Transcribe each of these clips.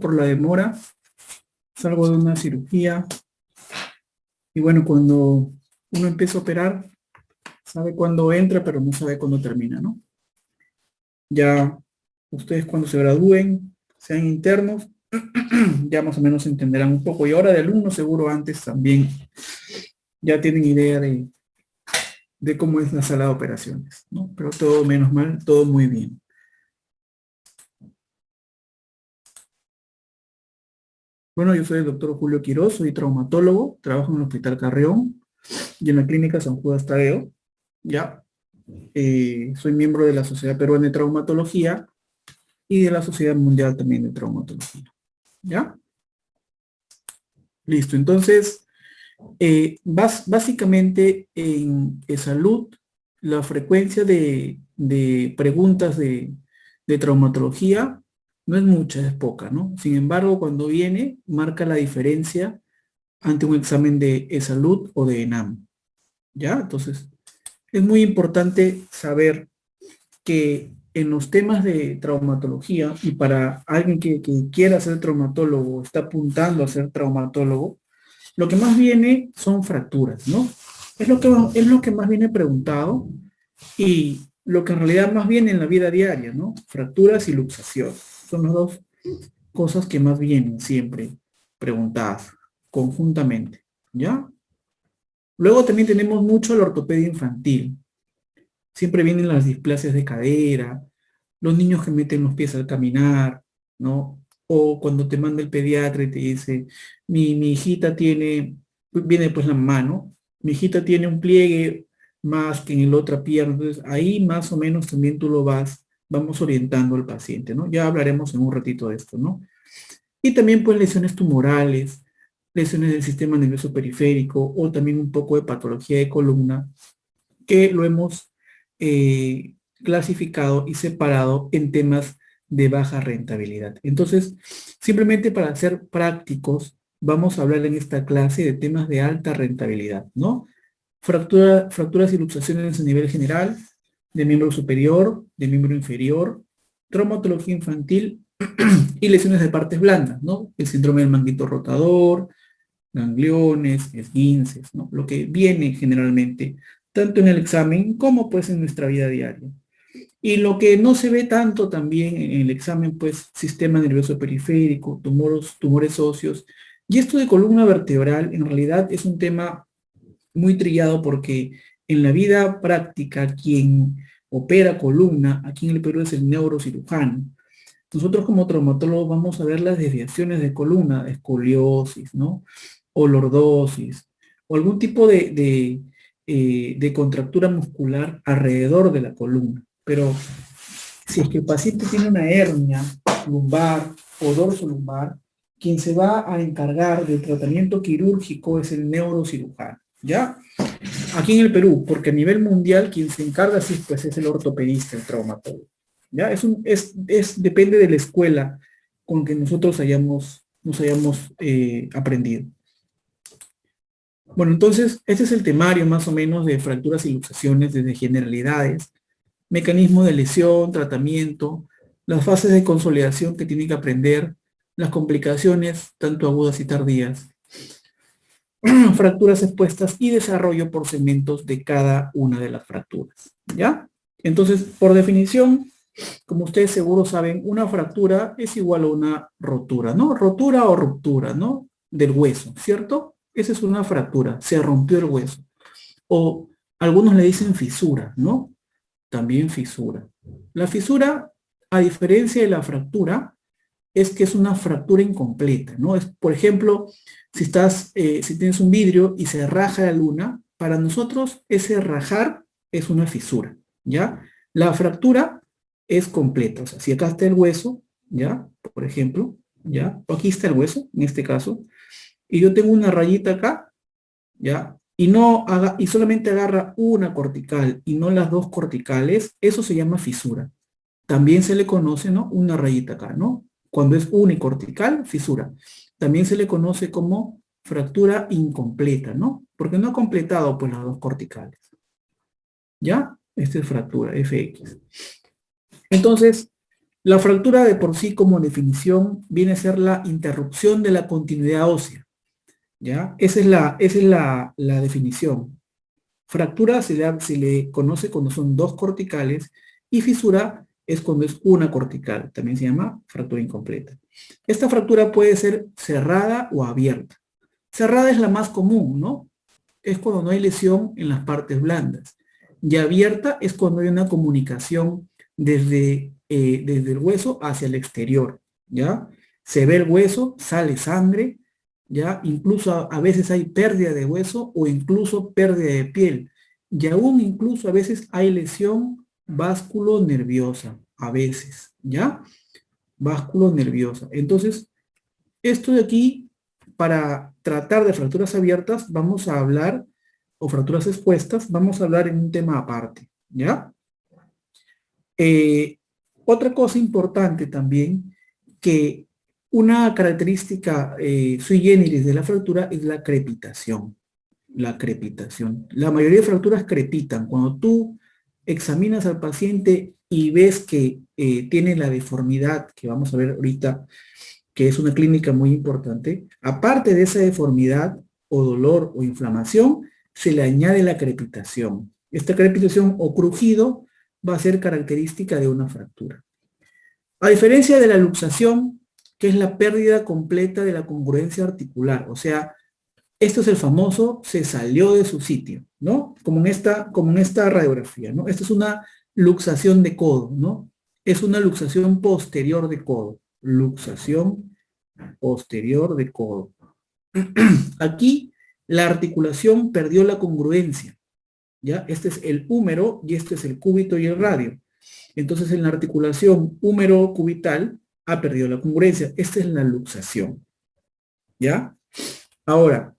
por la demora. Salgo de una cirugía. Y bueno, cuando uno empieza a operar, sabe cuándo entra, pero no sabe cuándo termina, ¿no? Ya ustedes cuando se gradúen, sean internos, ya más o menos entenderán un poco. Y ahora de alumnos seguro antes también ya tienen idea de cómo es la sala de operaciones, ¿no? Pero todo menos mal, todo muy bien. Bueno, yo soy el doctor Julio Quiroz, soy traumatólogo, trabajo en el Hospital Carrión y en la Clínica San Judas Tadeo, ¿ya? Soy miembro de la Sociedad Peruana de Traumatología y de la Sociedad Mundial también de Traumatología, ¿ya? Listo, entonces, básicamente en salud, la frecuencia de preguntas de traumatología no es mucha, es poca, ¿no? Sin embargo, cuando viene, marca la diferencia ante un examen de salud o de ENAM, ¿ya? Entonces, es muy importante saber que en los temas de traumatología, y para alguien que quiera ser traumatólogo, está apuntando a ser traumatólogo, lo que más viene son fracturas, ¿no? Es lo que más viene preguntado y lo que en realidad más viene en la vida diaria, ¿no? Fracturas y luxación. Son las dos cosas que más vienen siempre preguntadas conjuntamente, ¿ya? Luego también tenemos mucho la ortopedia infantil. Siempre vienen las displasias de cadera, los niños que meten los pies al caminar, ¿no? O cuando te manda el pediatra y te dice, mi hijita tiene, viene pues la mano, mi hijita tiene un pliegue más que en la otra pierna, entonces ahí más o menos también tú vamos orientando al paciente, ¿no? Ya hablaremos en un ratito de esto, ¿no? Y también pues lesiones tumorales, lesiones del sistema nervioso periférico o también un poco de patología de columna que lo hemos clasificado y separado en temas de baja rentabilidad. Entonces, simplemente para ser prácticos, vamos a hablar en esta clase de temas de alta rentabilidad, ¿no? Fracturas y luxaciones a nivel general, de miembro superior, de miembro inferior, traumatología infantil y lesiones de partes blandas, ¿no? El síndrome del manguito rotador, gangliones, esguinces, ¿no? Lo que viene generalmente, tanto en el examen como pues en nuestra vida diaria. Y lo que no se ve tanto también en el examen, pues sistema nervioso periférico, tumores óseos. Y esto de columna vertebral en realidad es un tema muy trillado porque en la vida práctica quien opera columna aquí en el Perú es el neurocirujano. Nosotros como traumatólogos vamos a ver las desviaciones de columna, escoliosis, ¿no? O lordosis, o algún tipo de contractura muscular alrededor de la columna. Pero si es que el paciente tiene una hernia lumbar o dorsolumbar, quien se va a encargar del tratamiento quirúrgico es el neurocirujano, ¿ya? Aquí en el Perú, porque a nivel mundial quien se encarga sí, pues, es el ortopedista, el traumatólogo. ¿Ya? Depende de la escuela con que nosotros nos hayamos aprendido. Bueno, entonces, este es el temario más o menos de fracturas y luxaciones desde generalidades, mecanismo de lesión, tratamiento, las fases de consolidación que tiene que aprender, las complicaciones, tanto agudas y tardías, fracturas expuestas y desarrollo por segmentos de cada una de las fracturas, ¿ya? Entonces, por definición, como ustedes seguro saben, una fractura es igual a una rotura, ¿no? Rotura o ruptura, ¿no? Del hueso, ¿cierto? Esa es una fractura, se rompió el hueso. O algunos le dicen fisura, ¿no? También fisura. La fisura, a diferencia de la fractura, es que es una fractura incompleta, ¿no? Es, por ejemplo, si tienes un vidrio y se raja la luna, para nosotros ese rajar es una fisura, ¿ya? La fractura es completa, o sea, si acá está el hueso, ¿ya? Por ejemplo, ¿ya? O aquí está el hueso, en este caso, y yo tengo una rayita acá, ¿ya? Y solamente agarra una cortical y no las dos corticales, eso se llama fisura. También se le conoce, ¿no? Una rayita acá, ¿no? Cuando es unicortical, fisura. También se le conoce como fractura incompleta, ¿no? Porque no ha completado, pues, las dos corticales. ¿Ya? Esta es fractura, FX. Entonces, La fractura de por sí como definición viene a ser la interrupción de la continuidad ósea, ¿ya? Esa es la definición. Fractura se le conoce cuando son dos corticales y fisura es cuando es una cortical. También se llama fractura incompleta. Esta fractura puede ser cerrada o abierta. Cerrada es la más común, ¿no? Es cuando no hay lesión en las partes blandas. Y abierta es cuando hay una comunicación desde el hueso hacia el exterior, ¿ya? Se ve el hueso, sale sangre, ¿ya? Incluso a veces hay pérdida de hueso o incluso pérdida de piel. Y aún incluso a veces hay lesión nerviosa, a veces, ¿ya? Nerviosa. Entonces, esto de aquí, para tratar de fracturas abiertas, vamos a hablar, o fracturas expuestas, vamos a hablar en un tema aparte, ¿ya? Eh, Otra cosa importante también, que una característica sui generis de la fractura es la crepitación. La crepitación. La mayoría de fracturas crepitan. Cuando tú examinas al paciente y ves que tiene la deformidad, que vamos a ver ahorita, que es una clínica muy importante, aparte de esa deformidad o dolor o inflamación, se le añade la crepitación. Esta crepitación o crujido va a ser característica de una fractura. A diferencia de la luxación, que es la pérdida completa de la congruencia articular, o sea, esto es el famoso se salió de su sitio, ¿no? Como en esta radiografía, ¿no? Esta es una luxación de codo, ¿no? Es una luxación posterior de codo. Luxación posterior de codo. Aquí la articulación perdió la congruencia, ¿ya? Este es el húmero y este es el cúbito y el radio. Entonces en la articulación húmero-cubital ha perdido la congruencia. Esta es la luxación, ¿ya? Ahora,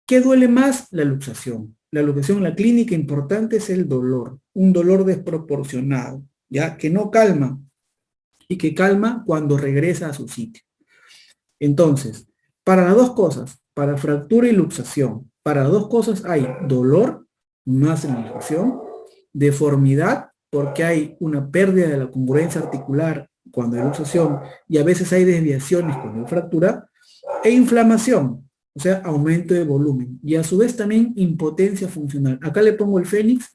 ¿qué duele más? La luxación. La luxación en la clínica importante es el dolor, un dolor desproporcionado, ¿ya? Que no calma y que calma cuando regresa a su sitio. Entonces, para las dos cosas, para fractura y luxación, para las dos cosas hay dolor, más en la luxación, deformidad, porque hay una pérdida de la congruencia articular cuando hay luxación y a veces hay desviaciones cuando hay fractura, e inflamación, o sea, aumento de volumen. Y a su vez también impotencia funcional. Acá le pongo el fénix,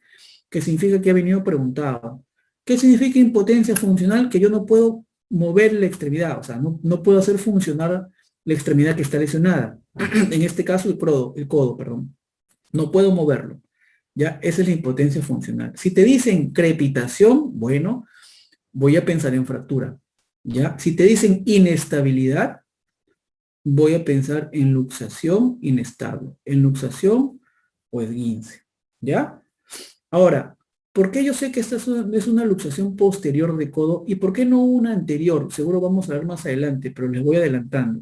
que significa que ha venido preguntado. ¿Qué significa impotencia funcional? Que yo no puedo mover la extremidad, o sea, no puedo hacer funcionar la extremidad que está lesionada. En este caso, el codo, perdón. No puedo moverlo. ¿Ya? Esa es la impotencia funcional. Si te dicen crepitación, bueno, voy a pensar en fractura. ¿Ya? Si te dicen inestabilidad, voy a pensar en luxación inestable, en luxación o esguince, ¿ya? Ahora, ¿por qué yo sé que esta es una luxación posterior de codo y por qué no una anterior? Seguro vamos a ver más adelante, pero les voy adelantando.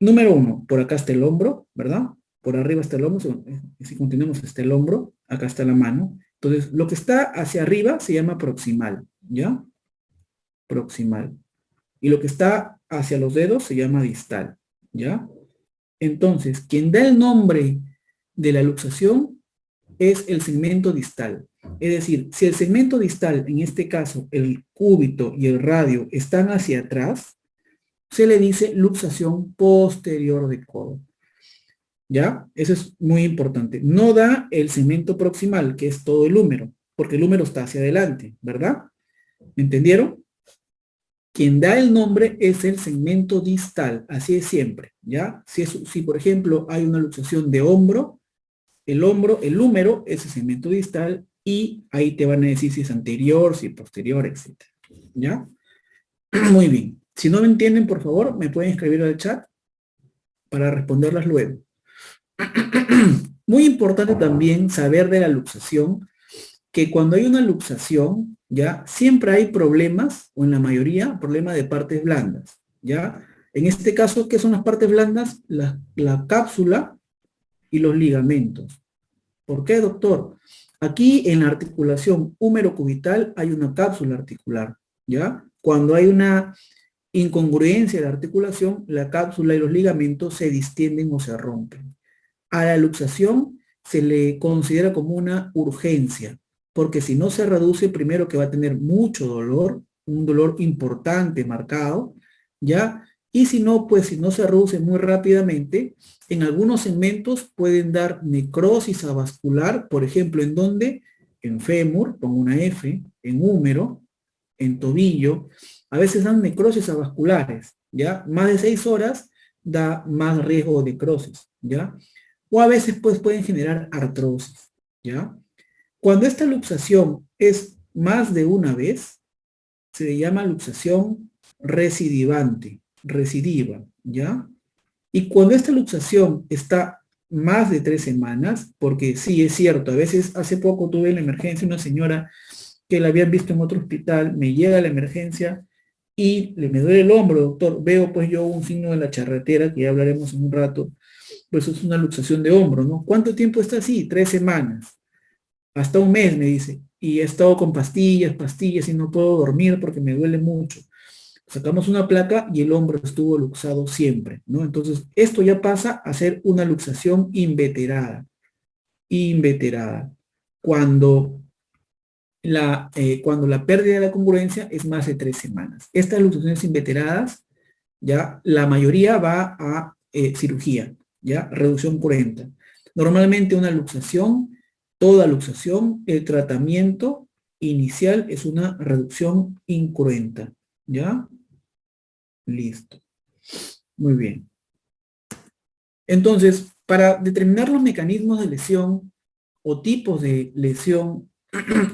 Número uno, por acá está el hombro, ¿verdad? Por arriba está el hombro, si continuamos está el hombro, acá está la mano. Entonces, lo que está hacia arriba se llama proximal, ¿ya? Proximal. Y lo que está hacia los dedos se llama distal, ¿ya? Entonces, quien da el nombre de la luxación es el segmento distal. Es decir, si el segmento distal, en este caso el cúbito y el radio, están hacia atrás, se le dice luxación posterior de codo. ¿Ya? Eso es muy importante. No da el segmento proximal, que es todo el húmero, porque el húmero está hacia adelante, ¿verdad? ¿Me entendieron? Quien da el nombre es el segmento distal, así es siempre, ¿ya? Si por ejemplo hay una luxación de hombro, el húmero es el segmento distal y ahí te van a decir si es anterior, si es posterior, etc. ¿Ya? Muy bien. Si no me entienden, por favor, me pueden escribir al chat para responderlas luego. Muy importante también saber de la luxación, que cuando hay una luxación, ¿ya? Siempre hay problemas, o en la mayoría, problemas de partes blandas, ¿ya? En este caso, ¿qué son las partes blandas? La cápsula y los ligamentos. ¿Por qué, doctor? Aquí en la articulación húmero-cubital hay una cápsula articular, ¿ya? Cuando hay una incongruencia de la articulación, la cápsula y los ligamentos se distienden o se rompen. A la luxación se le considera como una urgencia, porque si no se reduce, primero que va a tener mucho dolor, un dolor importante, marcado, ¿ya? Y si no, pues si no se reduce muy rápidamente, en algunos segmentos pueden dar necrosis avascular, por ejemplo, ¿en dónde? En fémur, pongo una F, en húmero, en tobillo, a veces dan necrosis avasculares, ¿ya? Más de 6 horas da más riesgo de necrosis, ¿ya? O a veces pues pueden generar artrosis, ¿ya? Cuando esta luxación es más de una vez, se le llama luxación recidivante, recidiva, ¿ya? Y cuando esta luxación está más de 3 semanas, porque sí, es cierto, a veces hace poco tuve en la emergencia una señora que la habían visto en otro hospital, me llega a la emergencia y me duele el hombro, doctor. Veo pues yo un signo de la charretera, que ya hablaremos en un rato, pues es una luxación de hombro, ¿no? ¿Cuánto tiempo está así? 3 semanas. Hasta un mes, me dice. Y he estado con pastillas, pastillas y no puedo dormir porque me duele mucho. Sacamos una placa y el hombro estuvo luxado siempre, ¿no? Entonces, esto ya pasa a ser una luxación inveterada. Inveterada. Cuando cuando la pérdida de la congruencia es más de 3 semanas. Estas luxaciones inveteradas, ya la mayoría va a cirugía, ya reducción cruenta. Normalmente una luxación, toda luxación, el tratamiento inicial es una reducción incruenta, ¿ya? Listo. Muy bien. Entonces, para determinar los mecanismos de lesión o tipos de lesión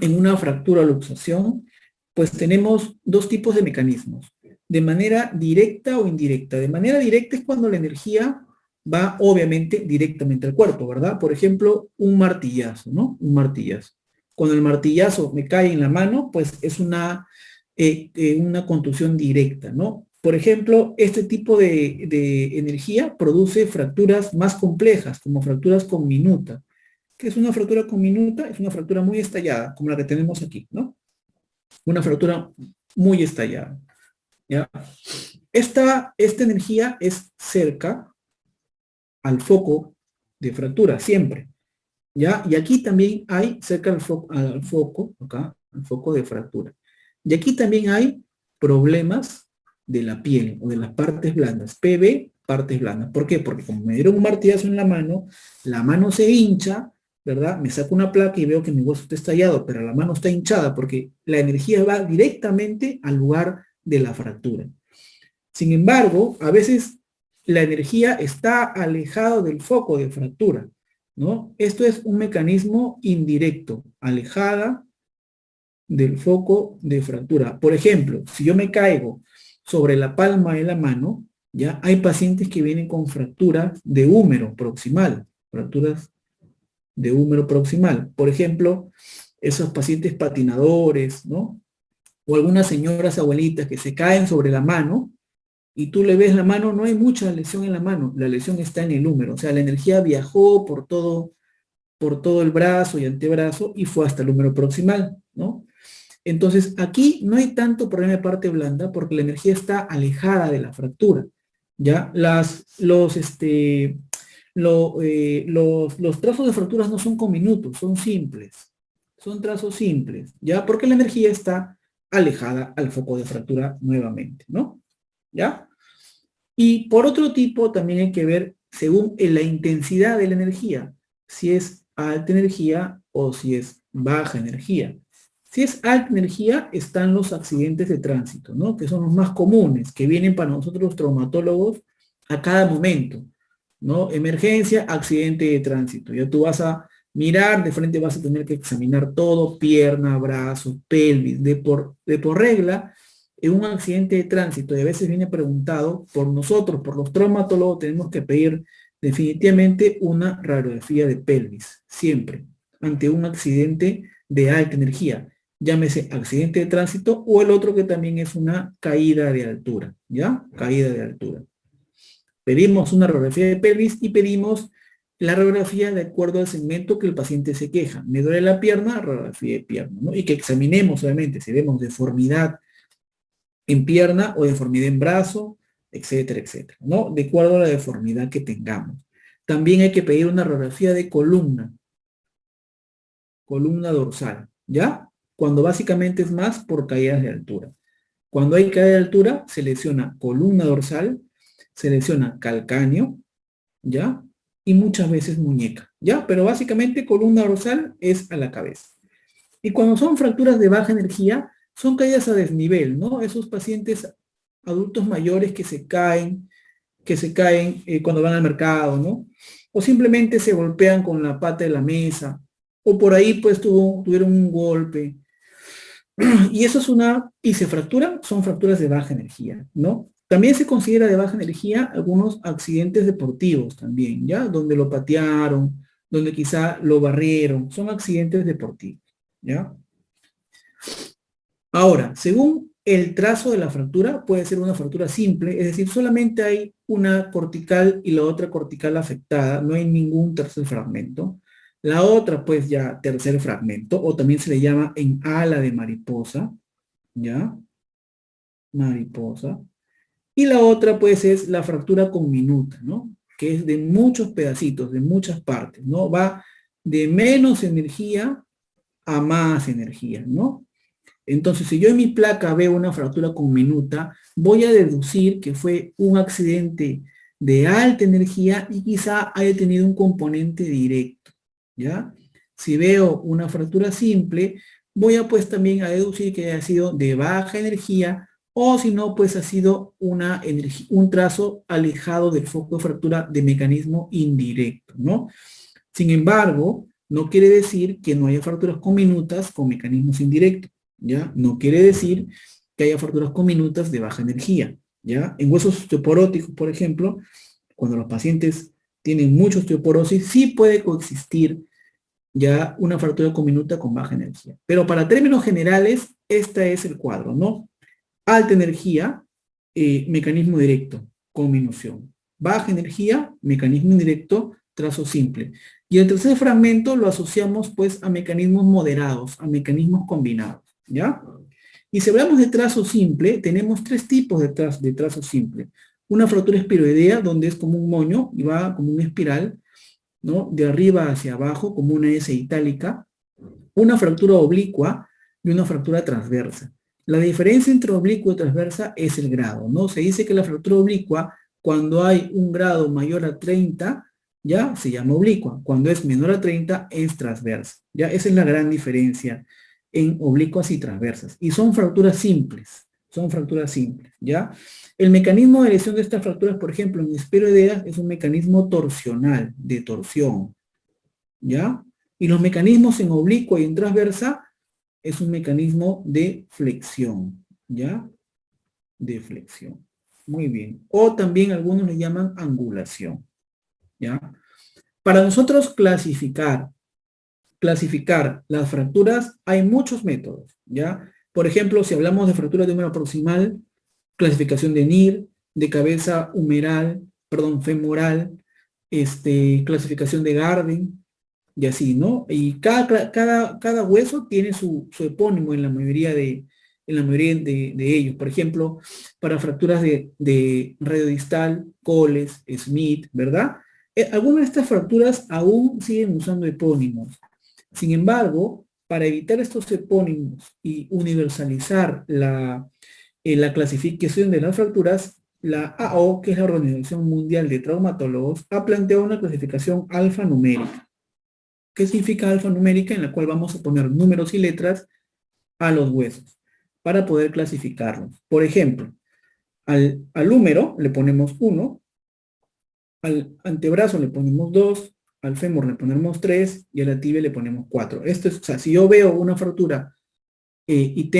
en una fractura o luxación, pues tenemos dos tipos de mecanismos, de manera directa o indirecta. De manera directa es cuando la energía va obviamente directamente al cuerpo, ¿verdad? Por ejemplo, un martillazo, ¿no? Un martillazo. Cuando el martillazo me cae en la mano, pues es una contusión directa, ¿no? Por ejemplo, este tipo de energía produce fracturas más complejas, como fracturas con minuta. ¿Qué es una fractura con minuta? Es una fractura muy estallada, como la que tenemos aquí, ¿no? Una fractura muy estallada, ¿ya? Esta energía es cerca al foco de fractura, siempre, ¿ya? Y aquí también hay, cerca al foco, acá, al foco de fractura. Y aquí también hay problemas de la piel o de las partes blandas. PB, partes blandas. ¿Por qué? Porque como me dieron un martillazo en la mano se hincha, ¿verdad? Me saco una placa y veo que mi hueso está estallado, pero la mano está hinchada porque la energía va directamente al lugar de la fractura. Sin embargo, a veces la energía está alejada del foco de fractura, ¿no? Esto es un mecanismo indirecto, alejada del foco de fractura. Por ejemplo, si yo me caigo sobre la palma de la mano, ya hay pacientes que vienen con fracturas de húmero proximal, fracturas de húmero proximal. Por ejemplo, esos pacientes patinadores, ¿no? O algunas señoras abuelitas que se caen sobre la mano y tú le ves la mano, no hay mucha lesión en la mano, la lesión está en el húmero, o sea, la energía viajó por todo el brazo y antebrazo y fue hasta el húmero proximal, ¿no? Entonces, aquí no hay tanto problema de parte blanda porque la energía está alejada de la fractura, ¿ya? Los trazos de fracturas no son con minutos, son simples, son trazos simples, ¿ya? Porque la energía está alejada al foco de fractura nuevamente, ¿no? ¿Ya? Y por otro tipo también hay que ver según la intensidad de la energía, si es alta energía o si es baja energía. Si es alta energía, están los accidentes de tránsito, ¿no? Que son los más comunes, que vienen para nosotros los traumatólogos a cada momento, ¿no? Emergencia, accidente de tránsito. Ya tú vas a mirar, de frente vas a tener que examinar todo, pierna, brazo, pelvis, de por regla, en un accidente de tránsito, y a veces viene preguntado por nosotros, por los traumatólogos, tenemos que pedir definitivamente una radiografía de pelvis, siempre, ante un accidente de alta energía, llámese accidente de tránsito o el otro que también es una caída de altura, ¿ya? Caída de altura. Pedimos una radiografía de pelvis y pedimos la radiografía de acuerdo al segmento que el paciente se queja. Me duele la pierna, radiografía de pierna, ¿no? Y que examinemos, obviamente, si vemos deformidad en pierna o deformidad en brazo, etcétera, etcétera, ¿no? De acuerdo a la deformidad que tengamos. También hay que pedir una radiografía de columna dorsal, ¿ya? Cuando básicamente es más por caídas de altura. Cuando hay caída de altura, se lesiona columna dorsal, se lesiona calcáneo, ¿ya? Y muchas veces muñeca, ¿ya? Pero básicamente columna dorsal es a la cabeza. Y cuando son fracturas de baja energía, son caídas a desnivel, ¿no? Esos pacientes adultos mayores que se caen cuando van al mercado, ¿no? O simplemente se golpean con la pata de la mesa, o por ahí pues tuvieron un golpe, y eso y se fracturan, son fracturas de baja energía, ¿no? También se considera de baja energía algunos accidentes deportivos también, ¿ya? Donde lo patearon, donde quizá lo barrieron, son accidentes deportivos, ¿ya? Ahora, según el trazo de la fractura, puede ser una fractura simple, es decir, solamente hay una cortical y la otra cortical afectada, no hay ningún tercer fragmento. La otra, pues ya tercer fragmento, o también se le llama en ala de mariposa, ¿ya? Mariposa. Y la otra, pues, es la fractura conminuta, ¿no? Que es de muchos pedacitos, de muchas partes, ¿no? Va de menos energía a más energía, ¿no? Entonces, si yo en mi placa veo una fractura conminuta, voy a deducir que fue un accidente de alta energía y quizá haya tenido un componente directo, ¿ya? Si veo una fractura simple, voy a pues también a deducir que haya sido de baja energía o si no, pues ha sido un trazo alejado del foco de fractura de mecanismo indirecto, ¿no? Sin embargo, no quiere decir que no haya fracturas conminutas con mecanismos indirectos, ¿ya? No quiere decir que haya fracturas conminutas de baja energía, ¿ya? En huesos osteoporóticos, por ejemplo, cuando los pacientes tienen mucha osteoporosis, sí puede coexistir ya una fractura conminuta con baja energía. Pero para términos generales, este es el cuadro, ¿no? Alta energía, mecanismo directo, conminución. Baja energía, mecanismo indirecto, trazo simple. Y el tercer fragmento lo asociamos pues a mecanismos moderados, a mecanismos combinados, ¿ya? Y si hablamos de trazo simple, tenemos tres tipos de trazo simple. Una fractura espiroidea, donde es como un moño y va como una espiral, ¿no? De arriba hacia abajo, como una S itálica. Una fractura oblicua y una fractura transversa. La diferencia entre oblicua y transversa es el grado, ¿no? Se dice que la fractura oblicua, cuando hay un grado mayor a 30, ya se llama oblicua. Cuando es menor a 30, es transversa. Ya esa es la gran diferencia en oblicuas y transversas. Y son fracturas simples, ¿ya? El mecanismo de lesión de estas fracturas, por ejemplo, en esferoideas, es un mecanismo torsional, de torsión, ¿ya? Y los mecanismos en oblicua y en transversa es un mecanismo de flexión, ¿ya? De flexión. Muy bien. O también algunos le llaman angulación, ¿ya? Para nosotros clasificar las fracturas, hay muchos métodos, ¿ya? Por ejemplo, si hablamos de fractura de húmero proximal, clasificación de NIR, de cabeza humeral, perdón, femoral, clasificación de Garden, y así, ¿no? Y cada hueso tiene su epónimo en la mayoría de ellos. Por ejemplo, para fracturas de radiodistal, Coles, Smith, ¿verdad? Algunas de estas fracturas aún siguen usando epónimos. Sin embargo, para evitar estos epónimos y universalizar la clasificación de las fracturas, la AO, que es la Organización Mundial de Traumatólogos, ha planteado una clasificación alfanumérica. ¿Qué significa alfanumérica? En la cual vamos a poner números y letras a los huesos para poder clasificarlos. Por ejemplo, al húmero le ponemos 1, al antebrazo le ponemos 2, al fémur le ponemos 3 y a la tibia le ponemos 4. Esto es, o sea, si yo veo una fractura y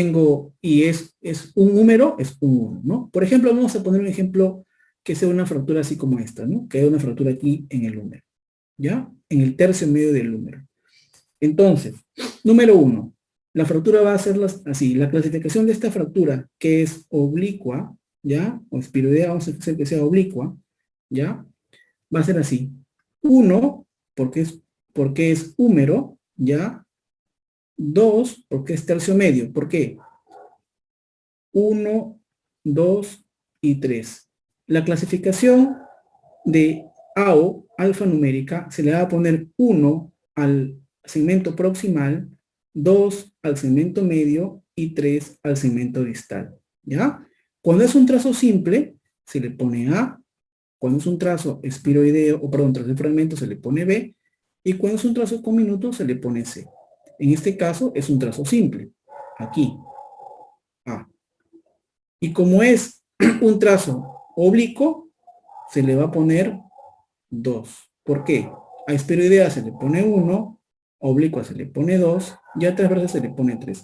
es un número, es un 1, ¿no? Por ejemplo, vamos a poner un ejemplo que sea una fractura así como esta, ¿no? Que hay una fractura aquí en el húmero, ¿ya? En el tercio medio del húmero. Entonces, número 1, la fractura va a ser así. La clasificación de esta fractura, que es oblicua, ¿ya? O espiroidea, vamos a hacer que sea oblicua, ¿ya? Va a ser así. 1, porque es húmero, ¿ya? 2, porque es tercio medio. ¿Por qué? 1, 2 y 3. La clasificación de AO, alfanumérica, se le va a poner 1 al segmento proximal, 2 al segmento medio y 3 al segmento distal. ¿ya? Cuando es un trazo simple, se le pone A. Cuando es un trazo espiroideo, o perdón, trazo de fragmento, se le pone B. Y cuando es un trazo con minuto, se le pone C. En este caso, es un trazo simple. Aquí, A. Y como es un trazo oblicuo, se le va a poner 2. ¿Por qué? A esferoidea se le pone 1, a oblicua se le pone 2 y a transversa se le pone 3.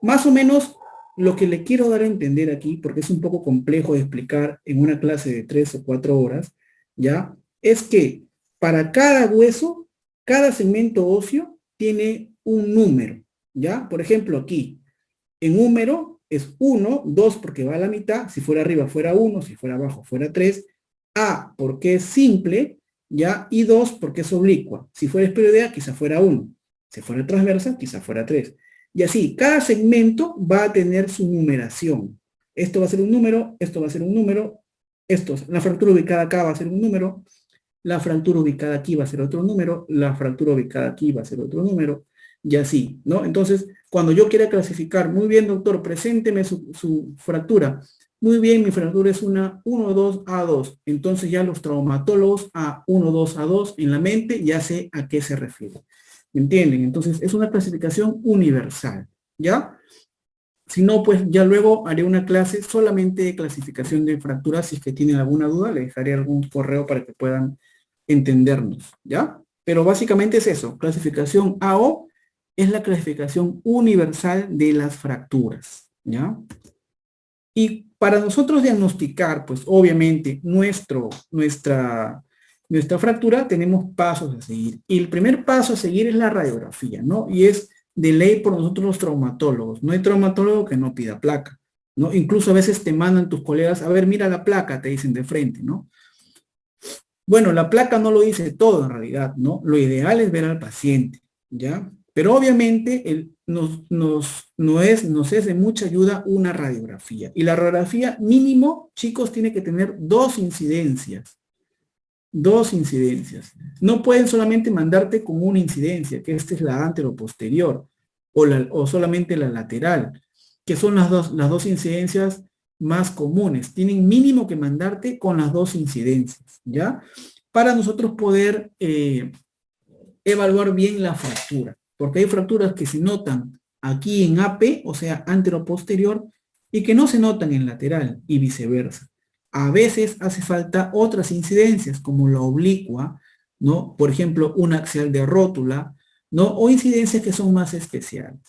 Más o menos lo que le quiero dar a entender aquí, porque es un poco complejo de explicar en una clase de 3 o 4 horas, ¿ya? Es que para cada hueso, cada segmento óseo tiene un número, ¿ya? Por ejemplo, aquí, en húmero es 1, 2 porque va a la mitad, si fuera arriba fuera 1, si fuera abajo fuera 3, A porque es simple, ¿ya? Y 2 porque es oblicua. Si fuera esferoidea, quizá fuera 1. Si fuera transversa, quizá fuera 3. Y así, cada segmento va a tener su numeración. Esto va a ser un número, esto va a ser un número, la fractura ubicada acá va a ser un número, la fractura ubicada aquí va a ser otro número, la fractura ubicada aquí va a ser otro número, y así, ¿no? Entonces, cuando yo quiera clasificar, muy bien, doctor, presénteme su fractura. Muy bien, mi fractura es una 1-2-A2. Entonces ya los traumatólogos a 1-2-A2 en la mente ya sé a qué se refiere. ¿Me entienden? Entonces es una clasificación universal, ¿ya? Si no, pues ya luego haré una clase solamente de clasificación de fracturas. Si es que tienen alguna duda, les dejaré algún correo para que puedan entendernos, ¿ya? Pero básicamente es eso. Clasificación AO es la clasificación universal de las fracturas, ¿ya? Y para nosotros diagnosticar, pues obviamente nuestra fractura tenemos pasos a seguir. Y el primer paso a seguir es la radiografía, ¿no? Y es de ley por nosotros los traumatólogos. No hay traumatólogo que no pida placa, ¿no? Incluso a veces te mandan tus colegas, a ver, mira la placa, te dicen de frente, ¿no? Bueno, la placa no lo dice todo en realidad, ¿no? Lo ideal es ver al paciente, ¿ya? Pero obviamente nos es de mucha ayuda una radiografía. Y la radiografía mínimo, chicos, tiene que tener dos incidencias. Dos incidencias. No pueden solamente mandarte con una incidencia, que esta es la anteroposterior, o solamente la lateral, que son las dos incidencias más comunes. Tienen mínimo que mandarte con las dos incidencias, ¿ya? Para nosotros poder evaluar bien la fractura, porque hay fracturas que se notan aquí en AP, o sea, anteroposterior, y que no se notan en lateral, y viceversa. A veces hace falta otras incidencias, como la oblicua, ¿no? Por ejemplo, un axial de rótula, ¿no? O incidencias que son más especiales.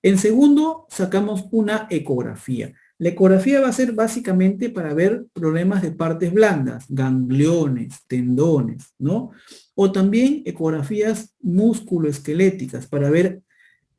En segundo, sacamos una ecografía. La ecografía va a ser básicamente para ver problemas de partes blandas, gangliones, tendones, ¿no? O también ecografías musculoesqueléticas para ver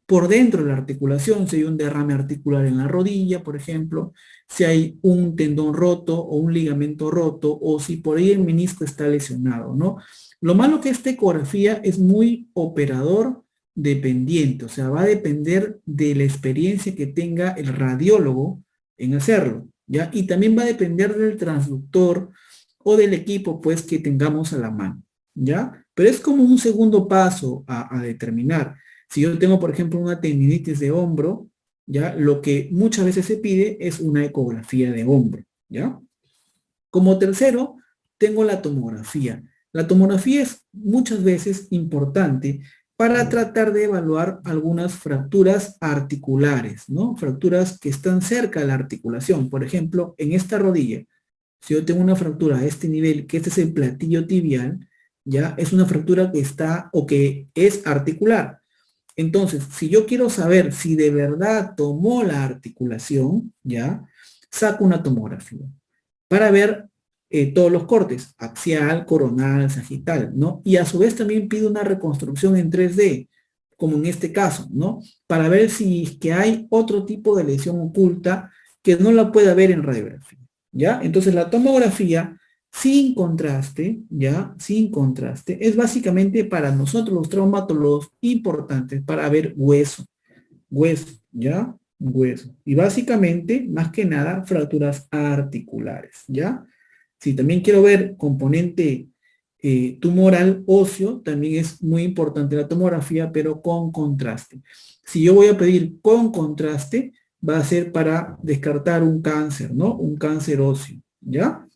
por dentro de la articulación, si hay un derrame articular en la rodilla, por ejemplo, si hay un tendón roto o un ligamento roto, o si por ahí el menisco está lesionado, ¿no? Lo malo que esta ecografía es muy operador dependiente, o sea, va a depender de la experiencia que tenga el radiólogo en hacerlo, ¿ya? Y también va a depender del transductor o del equipo, pues, que tengamos a la mano, ¿ya? Pero es como un segundo paso a determinar. Si yo tengo, por ejemplo, una tendinitis de hombro, ¿ya? Lo que muchas veces se pide es una ecografía de hombro, ¿ya? Como tercero, tengo la tomografía. La tomografía es muchas veces importante para tratar de evaluar algunas fracturas articulares, ¿no? Fracturas que están cerca de la articulación. Por ejemplo, en esta rodilla, si yo tengo una fractura a este nivel, que este es el platillo tibial, ya es una fractura que está o que es articular. Entonces, si yo quiero saber si de verdad tomó la articulación, ya, saco una tomografía para ver todos los cortes, axial, coronal, sagital, ¿no? Y a su vez también pido una reconstrucción en 3D, como en este caso, ¿no? Para ver si es que hay otro tipo de lesión oculta que no la pueda ver en radiografía, ¿ya? Entonces la tomografía sin contraste, ¿ya? Sin contraste, es básicamente para nosotros los traumatólogos importantes para ver hueso, ¿ya? Hueso. Y básicamente, más que nada, fracturas articulares, ¿ya? Si también quiero ver componente tumoral óseo, también es muy importante la tomografía, pero con contraste. Si yo voy a pedir con contraste, va a ser para descartar un cáncer, ¿no? Un cáncer óseo, ¿ya?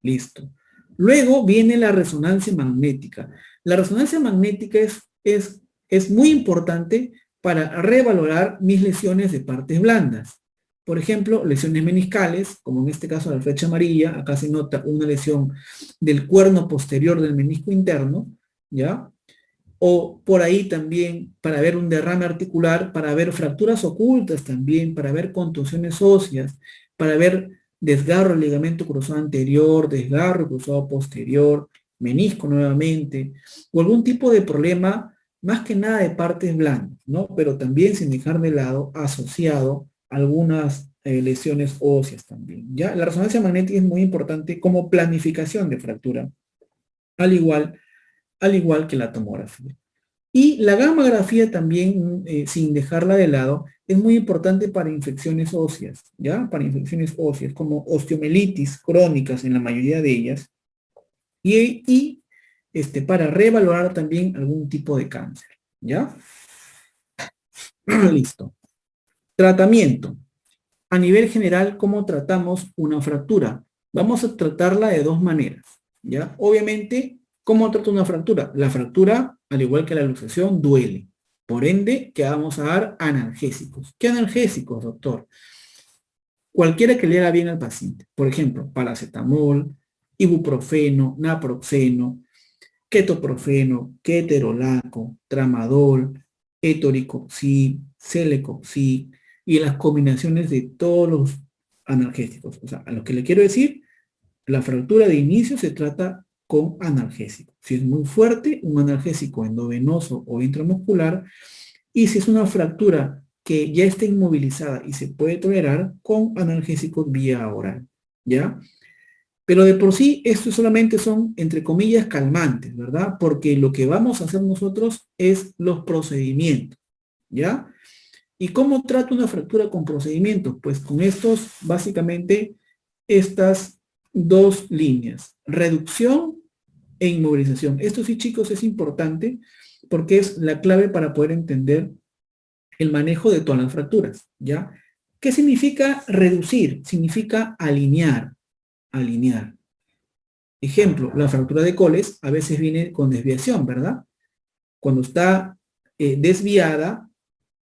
Listo. Luego viene la resonancia magnética. La resonancia magnética es muy importante para revalorar mis lesiones de partes blandas. Por ejemplo, lesiones meniscales, como en este caso la flecha amarilla, acá se nota una lesión del cuerno posterior del menisco interno, ¿ya? O por ahí también para ver un derrame articular, para ver fracturas ocultas también, para ver contusiones óseas, para ver desgarro del ligamento cruzado anterior, desgarro cruzado posterior, menisco nuevamente, o algún tipo de problema, más que nada de partes blandas, ¿no? Pero también sin dejar de lado asociado a algunas lesiones óseas también, ¿ya? La resonancia magnética es muy importante como planificación de fractura, al igual, al igual que la tomografía. Y la gammagrafía también, sin dejarla de lado, es muy importante para infecciones óseas, ¿ya? Para infecciones óseas, como osteomelitis crónicas en la mayoría de ellas, y para revalorar también algún tipo de cáncer, ¿ya? Listo. Tratamiento. A nivel general, ¿cómo tratamos una fractura? Vamos a tratarla de dos maneras, ¿ya? Obviamente, ¿cómo trato una fractura? La fractura, al igual que la luxación, duele. Por ende, ¿qué vamos a dar? Analgésicos. ¿Qué analgésicos, doctor? Cualquiera que le haga bien al paciente. Por ejemplo, paracetamol, ibuprofeno, naproxeno, ketoprofeno, ketorolaco, tramadol, etoricoxib, celecoxib y las combinaciones de todos los analgésicos. O sea, a lo que le quiero decir, la fractura de inicio se trata con analgésico. Si es muy fuerte, un analgésico endovenoso o intramuscular, y si es una fractura que ya está inmovilizada y se puede tolerar, con analgésicos vía oral, ¿ya? Pero de por sí, estos solamente son, entre comillas, calmantes, ¿verdad? Porque lo que vamos a hacer nosotros es los procedimientos, ¿ya? ¿Y cómo trato una fractura con procedimientos? Pues con estos, básicamente, estas dos líneas, reducción e inmovilización. Esto sí, chicos, es importante porque es la clave para poder entender el manejo de todas las fracturas, ¿ya? ¿Qué significa reducir? Significa alinear, alinear. Ejemplo, la fractura de Coles a veces viene con desviación, ¿verdad? Cuando está desviada,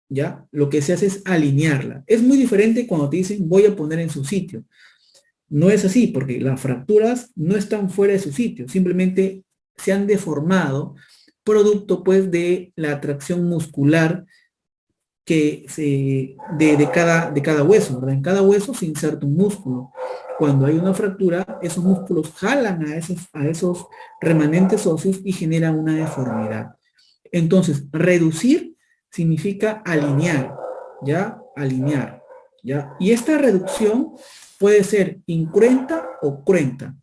¿ya? Lo que se hace es alinearla. Es muy diferente cuando te dicen voy a poner en su sitio. No es así, porque las fracturas no están fuera de su sitio, simplemente se han deformado producto pues de la atracción muscular de cada hueso, ¿verdad? En cada hueso se inserta un músculo. Cuando hay una fractura, esos músculos jalan a esos remanentes óseos y generan una deformidad. Entonces, reducir significa alinear, ¿ya? Alinear, ¿ya? Y esta reducción puede ser incruenta o cruenta.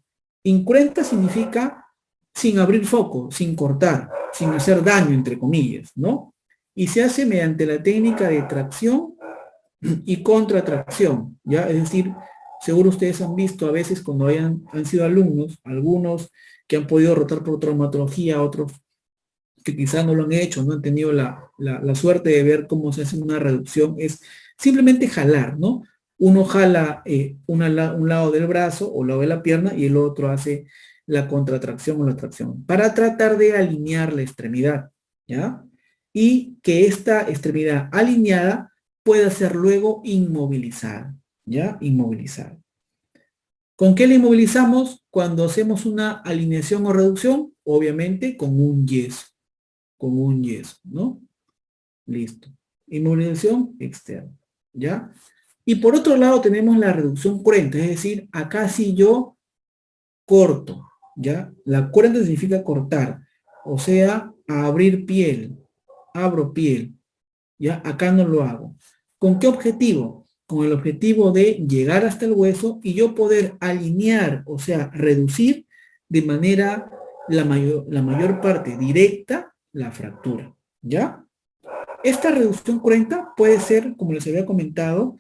Incruenta significa sin abrir foco, sin cortar, sin hacer daño, entre comillas, ¿no? Y se hace mediante la técnica de tracción y contratracción, ¿ya? Es decir, seguro ustedes han visto a veces cuando han sido alumnos, algunos que han podido rotar por traumatología, otros que quizás no lo han hecho, no han tenido la suerte de ver cómo se hace una reducción, es simplemente jalar, ¿no? Uno jala un lado del brazo o lado de la pierna y el otro hace la contratracción o la tracción, para tratar de alinear la extremidad, ¿ya? Y que esta extremidad alineada pueda ser luego inmovilizada, ¿ya? Inmovilizada. ¿Con qué la inmovilizamos? Cuando hacemos una alineación o reducción, obviamente con un yeso, ¿no? Listo. Inmovilización externa, ¿ya? Y por otro lado tenemos la reducción cruenta, es decir, acá sí yo corto, ¿ya? La cruenta significa cortar, o sea, abrir piel, abro piel, ¿ya? Acá no lo hago. ¿Con qué objetivo? Con el objetivo de llegar hasta el hueso y yo poder alinear, o sea, reducir de manera la mayor parte directa la fractura, ¿ya? Esta reducción cruenta puede ser, como les había comentado,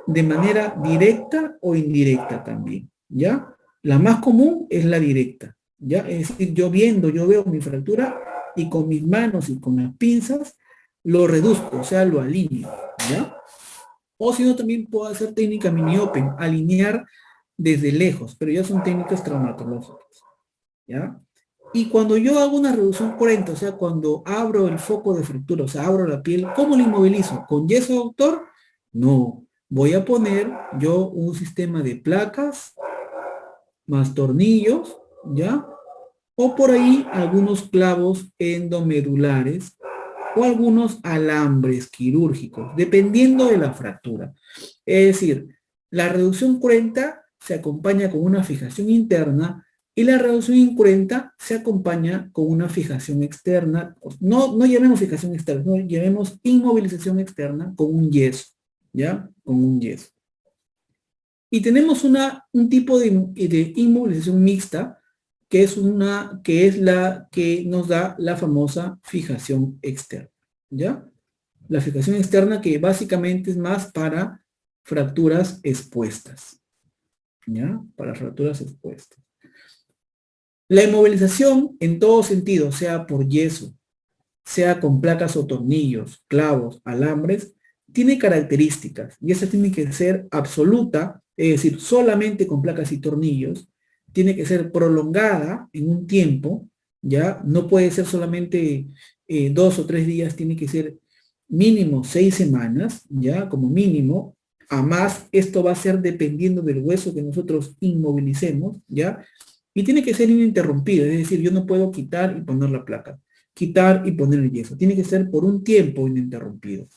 de manera directa o indirecta también, ¿ya? La más común es la directa, ¿ya? Es decir, yo veo mi fractura y con mis manos y con las pinzas lo reduzco, o sea, lo alineo, ¿ya? O si no, también puedo hacer técnica mini open, alinear desde lejos, pero ya son técnicas traumatológicas, ¿ya? Y cuando yo hago una reducción 40, o sea, cuando abro el foco de fractura, o sea, abro la piel, ¿cómo lo inmovilizo? ¿Con yeso, doctor? No. Voy a poner yo un sistema de placas más tornillos, ¿ya? O por ahí algunos clavos endomedulares o algunos alambres quirúrgicos, dependiendo de la fractura. Es decir, la reducción cruenta se acompaña con una fijación interna y la reducción incruenta se acompaña con una fijación externa. No, no llamemos fijación externa, no llamemos inmovilización externa con un yeso, ¿ya? Con un yeso. Y tenemos un tipo de inmovilización mixta, que es la que nos da la famosa fijación externa, ¿ya? La fijación externa que básicamente es más para fracturas expuestas, ¿ya? Para fracturas expuestas. La inmovilización en todo sentido, sea por yeso, sea con placas o tornillos, clavos, alambres, tiene características y esa tiene que ser absoluta, es decir, solamente con placas y tornillos, tiene que ser prolongada en un tiempo, ya no puede ser solamente 2 o 3 días, tiene que ser mínimo 6 semanas, ya como mínimo, a más esto va a ser dependiendo del hueso que nosotros inmovilicemos, ya, y tiene que ser ininterrumpido, es decir, yo no puedo quitar y poner la placa, quitar y poner el yeso. Tiene que ser por un tiempo ininterrumpido.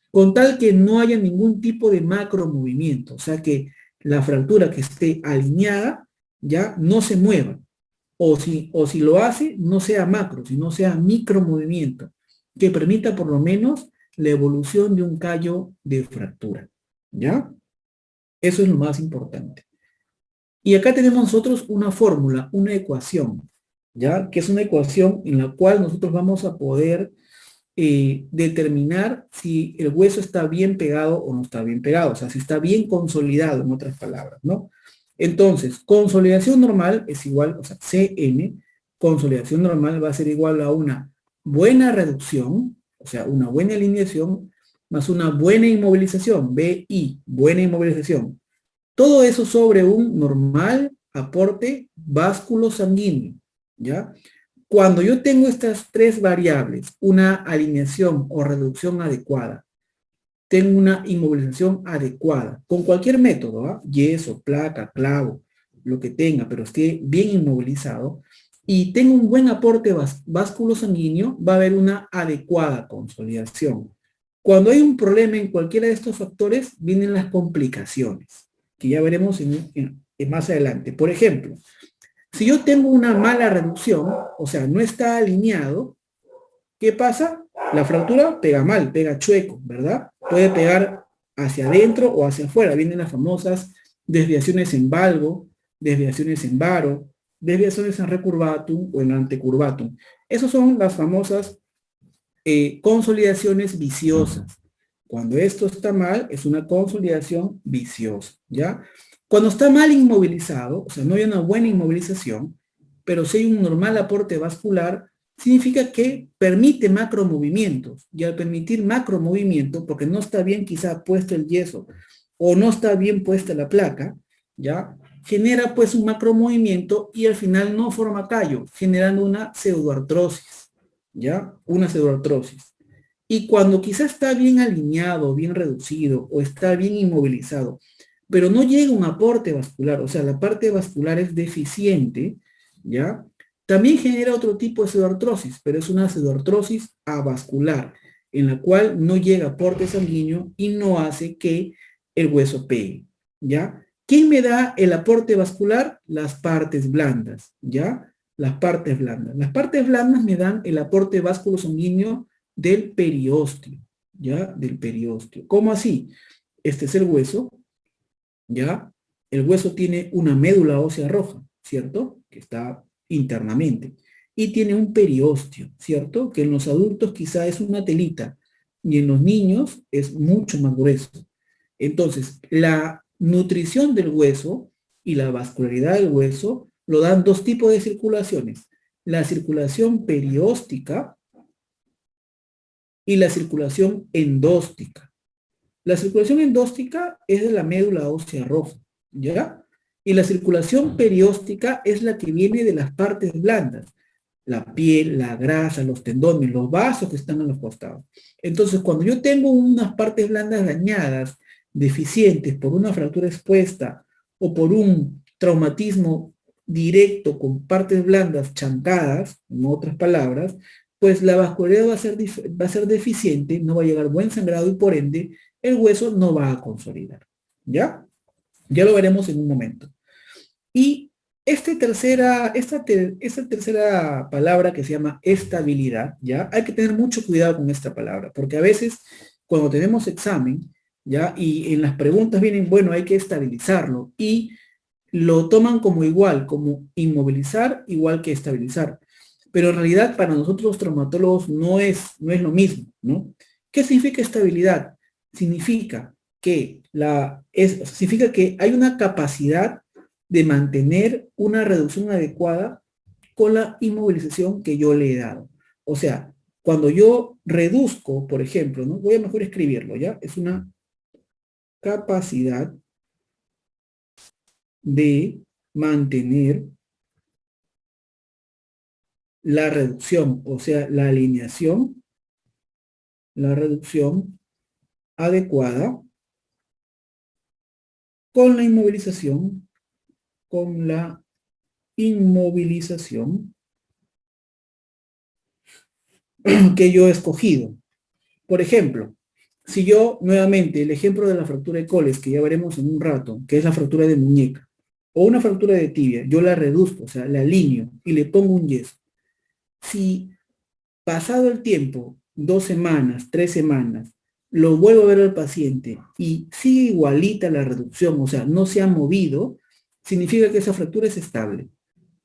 Con tal que no haya ningún tipo de macro movimiento, o sea que la fractura que esté alineada ya no se mueva. O si lo hace, no sea macro, sino sea micro movimiento, que permita por lo menos la evolución de un callo de fractura. ¿Ya? Eso es lo más importante. Y acá tenemos nosotros una fórmula, una ecuación, ¿ya? Que es una ecuación en la cual nosotros vamos a poder determinar si el hueso está bien pegado o no está bien pegado, o sea, si está bien consolidado, en otras palabras, ¿no? Entonces, consolidación normal es igual, o sea, CN, consolidación normal va a ser igual a una buena reducción, o sea, una buena alineación, más una buena inmovilización, BI, buena inmovilización. Todo eso sobre un normal aporte básculo sanguíneo, ¿ya? Cuando yo tengo estas tres variables, una alineación o reducción adecuada, tengo una inmovilización adecuada, con cualquier método, ¿ah? Yeso, placa, clavo, lo que tenga, pero esté bien inmovilizado, y tengo un buen aporte básculo sanguíneo, va a haber una adecuada consolidación. Cuando hay un problema en cualquiera de estos factores, vienen las complicaciones, que ya veremos más adelante. Por ejemplo, si yo tengo una mala reducción, o sea, no está alineado, ¿qué pasa? La fractura pega mal, pega chueco, ¿verdad? Puede pegar hacia adentro o hacia afuera. Vienen las famosas desviaciones en valgo, desviaciones en varo, desviaciones en recurvatum o en antecurvatum. Esas son las famosas consolidaciones viciosas. Cuando esto está mal, es una consolidación viciosa, ¿ya? Cuando está mal inmovilizado, o sea, no hay una buena inmovilización, pero si hay un normal aporte vascular, significa que permite macromovimientos. Y al permitir macromovimiento, porque no está bien quizá puesto el yeso o no está bien puesta la placa, ¿ya? Genera pues un macromovimiento y al final no forma callo, generando una pseudoartrosis, ¿ya? Una pseudoartrosis. Y cuando quizá está bien alineado, bien reducido o está bien inmovilizado, pero no llega un aporte vascular, o sea, la parte vascular es deficiente, ¿ya? También genera otro tipo de pseudoartrosis, pero es una pseudoartrosis avascular, en la cual no llega aporte sanguíneo y no hace que el hueso pegue, ¿ya? ¿Quién me da el aporte vascular? Las partes blandas, ¿ya? Las partes blandas. Las partes blandas me dan el aporte vasculo sanguíneo del periósteo, ¿ya? Del periósteo. ¿Cómo así? Este es el hueso, ¿ya? El hueso tiene una médula ósea roja, ¿cierto? Que está internamente. Y tiene un periósteo, ¿cierto? Que en los adultos quizá es una telita y en los niños es mucho más grueso. Entonces, la nutrición del hueso y la vascularidad del hueso lo dan dos tipos de circulaciones. La circulación perióstica y la circulación endóstica. La circulación endóstica es de la médula ósea roja, ¿ya? Y la circulación perióstica es la que viene de las partes blandas, la piel, la grasa, los tendones, los vasos que están a los costados. Entonces, cuando yo tengo unas partes blandas dañadas, deficientes por una fractura expuesta o por un traumatismo directo con partes blandas chancadas, en otras palabras, pues la vascularidad va a ser deficiente, no va a llegar buen sangrado y por ende el hueso no va a consolidar. ¿Ya? Ya lo veremos en un momento. Y esta tercera palabra que se llama estabilidad, ¿ya? Hay que tener mucho cuidado con esta palabra, porque a veces cuando tenemos examen, ¿ya? Y en las preguntas vienen, bueno, hay que estabilizarlo, y lo toman como igual, como inmovilizar, igual que estabilizar. Pero en realidad para nosotros los traumatólogos no es lo mismo, ¿no? ¿Qué significa estabilidad? Significa significa que hay una capacidad de mantener una reducción adecuada con la inmovilización que yo le he dado. O sea, cuando yo reduzco, por ejemplo, ¿no? Voy a mejor escribirlo, ¿ya? Es una capacidad de mantener la reducción, o sea, la reducción adecuada con la inmovilización, con la inmovilización que yo he escogido. Por ejemplo, si yo, nuevamente, el ejemplo de la fractura de coles, que ya veremos en un rato, que es la fractura de muñeca, o una fractura de tibia, yo la reduzco, o sea, la alineo y le pongo un yeso. Si pasado el tiempo, 2 semanas, 3 semanas, lo vuelvo a ver al paciente y sigue igualita la reducción, o sea, no se ha movido, significa que esa fractura es estable.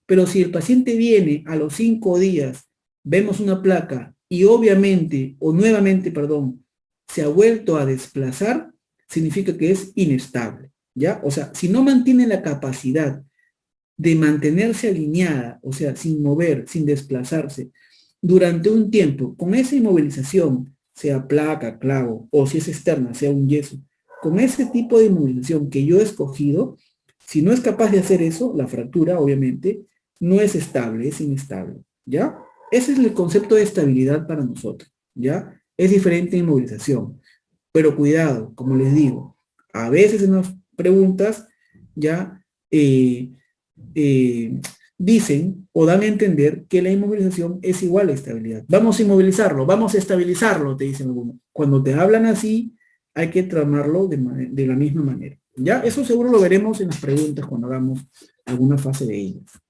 Pero si el paciente viene a los 5 días, vemos una placa y obviamente, o nuevamente, perdón, se ha vuelto a desplazar, significa que es inestable, ¿ya? O sea, si no mantiene la capacidad de mantenerse alineada, o sea, sin mover, sin desplazarse, durante un tiempo, con esa inmovilización, sea placa, clavo, o si es externa, sea un yeso, con ese tipo de inmovilización que yo he escogido, si no es capaz de hacer eso, la fractura, obviamente, no es estable, es inestable, ¿ya? Ese es el concepto de estabilidad para nosotros, ¿ya? Es diferente a inmovilización, pero cuidado, como les digo, a veces en las preguntas, ¿ya? Eh, dicen o dan a entender que la inmovilización es igual a estabilidad. Vamos a inmovilizarlo, vamos a estabilizarlo, te dicen algunos. Cuando te hablan así, hay que tramarlo de la misma manera. ¿Ya? Eso seguro lo veremos en las preguntas cuando hagamos alguna fase de ellas.